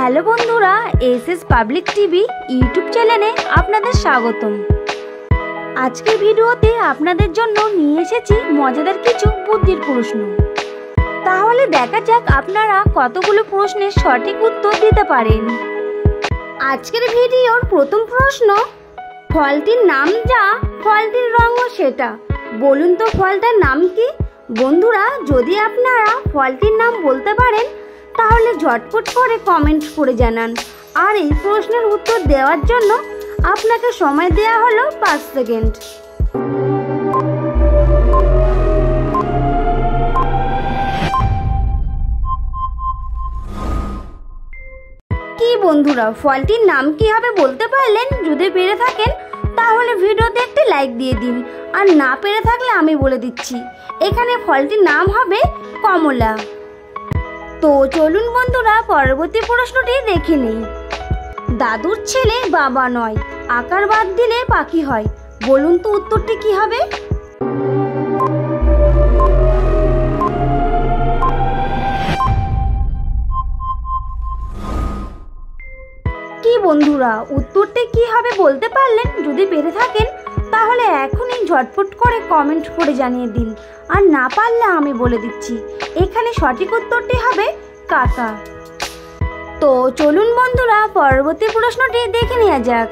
Hello বন্ধুরা, SS public TV YouTube চ্যানেলে আপনাদের স্বাগতম। আজকের ভিডিওতে আপনাদের জন্য নিয়ে এসেছি মজাদার কিছু বুদ্ধির প্রশ্ন। তাহলে দেখা যাক আপনারা কতগুলো প্রশ্নের সঠিক উত্তর দিতে পারেন। আজকের ভিডিওর প্রথম প্রশ্ন, ফলটির নাম যা, ফলটির রঙও সেটা, বলুন তো ফলটার নাম কি? বন্ধুরা, যদি আপনারা ফলটির নাম বলতে পারেন তাহলে ঝটপট করে কমেন্ট করে জানান। আর এই প্রশ্নের উত্তর দেওয়ার জন্য আপনাকে সময় দেওয়া হলো 5 সেকেন্ড। কি বন্ধুরা, ফলটির নাম কি হবে বলতে পারলেন? যদি পেরে থাকেন তাহলে ভিডিওতে একটি লাইক দিয়ে দিন, আর না পেরে থাকলে আমি বলে দিচ্ছি, এখানে ফলটির নাম হবে কমলা। তো চলুন বন্ধুরা, পরবর্তী প্রশ্নটি দেখে নিই। দাদুর ছেলে বাবা নয়, আকার বাদ দিলে পাখি হয়, বলুন তো উত্তরটি কি হবে? কি বন্ধুরা, উত্তরটি কি হবে বলতে পারলেন? যদি পেরে থাকেন তাহলে এখনই ঝটপট করে কমেন্ট করে জানিয়ে দিন, আর না পারলে আমি বলে দিচ্ছি, এখানে সঠিক উত্তরটি হবে কাকা। তো চলুন বন্ধুরা, পরবর্তী প্রশ্নটি দেখে নেওয়া যাক।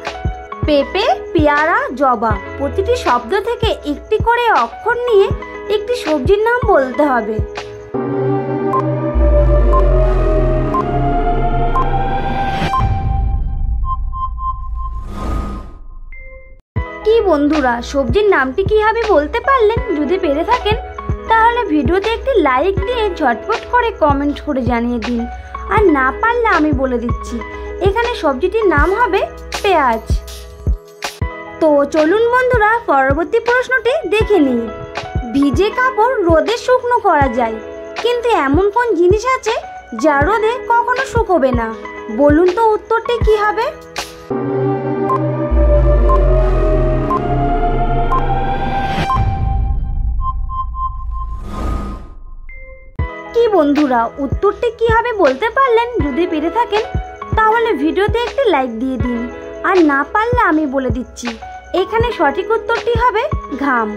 পেঁপে, পেয়ারা, জবা, প্রতিটি শব্দ থেকে একটি করে অক্ষর নিয়ে একটি সবজির নাম বলতে হবে। কি বন্ধুরা, সবজির নামটি কি হবে বলতে পারলেন? যদি পেরে থাকেন তাহলে ভিডিওতে একটি লাইক দিয়ে ঝটপট করে কমেন্ট করে জানিয়ে দিন, আর না পারলে আমি বলে দিচ্ছি, এখানে সবজিটির নাম হবে পেঁয়াজ। তো চলুন বন্ধুরা, পরবর্তী প্রশ্নটি দেখে নিই। ভিজে কাপড় রোদে শুকনো করা যায়, কিন্তু এমন কোন জিনিস আছে যা রোদে কখনো শুকোবে না? বলুন তো উত্তরটি কি হবে? কি বন্ধুরা, উত্তরটি কি হবে বলতে পারলেন? যদি পেরে থাকেন তাহলে ভিডিওতে একটি লাইক দিয়ে দিন, আর না পারলে আমি বলে দিচ্ছি, এখানে সঠিক উত্তরটি হবে ঘাম।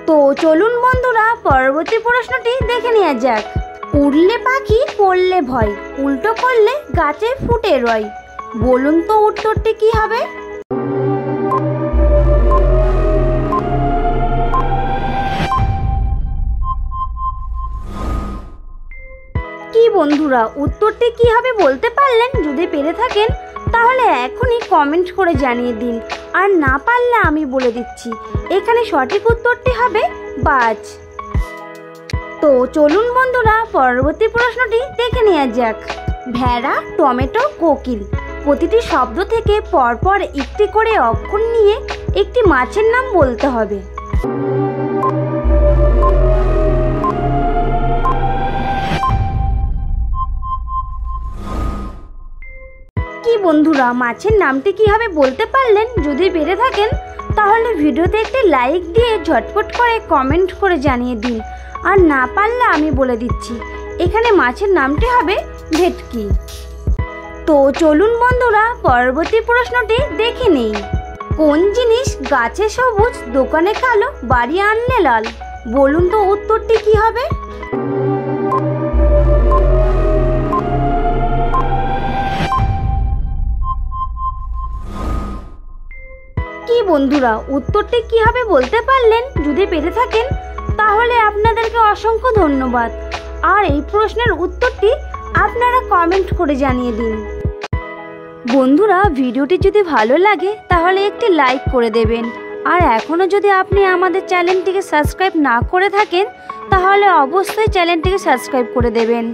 তো চলুন বন্ধুরা, পরবর্তী প্রশ্নটি দেখে নেওয়া যাক। উড়লে পাখি, পড়লে ভয়, উল্টো করলে গাছে ফুটে রয়, বলুন তো উত্তরটি কি হবে? কি বন্ধুরা, উত্তরটি কি হবে বলতে পারলেন? যদি পেরে থাকেন তাহলে এখনই কমেন্ট করে জানিয়ে দিন, আর না পারলে আমি বলে দিচ্ছি, এখানে সঠিক উত্তরটি হবে বাজ। তো চলুন বন্ধুরা, পরবর্তী প্রশ্নটি দেখে নেওয়া যাক। ভেড়া, টমেটো, কোকিল, প্রতিটি শব্দ থেকে পরপর একটি করে অক্ষর নিয়ে একটি মাছের নাম বলতে হবে। কি বন্ধুরা, মাছের নামটি কি হবে বলতে পারলেন? যদি পেরে থাকেন তাহলে ভিডিওতে একটি লাইক দিয়ে ঝটপট করে কমেন্ট করে জানিয়ে দিন, আর না পারলে আমি বলে দিচ্ছি, এখানে মাছের নামটি হবে ভেটকি। তো চলুন বন্ধুরা, পরবর্তী প্রশ্নটি দেখে নেই। কোন জিনিস গাছে সবুজ, দোকানে কালো, বাড়ি আনলে লাল, বলুন তো উত্তরটি কি হবে? কি বন্ধুরা, উত্তরটি কি হবে বলতে পারলেন? যদি পেরে থাকেন তাহলে আপনাদেরকে অসংখ্য ধন্যবাদ, আর এই প্রশ্নের উত্তরটি আপনারা কমেন্ট করে জানিয়ে দিন। বন্ধুরা, ভিডিওটি যদি ভালো লাগে তাহলে একটি লাইক করে দেবেন, আর এখনও যদি আপনি আমাদের চ্যানেলটিকে সাবস্ক্রাইব না করে থাকেন তাহলে অবশ্যই চ্যানেলটিকে সাবস্ক্রাইব করে দেবেন।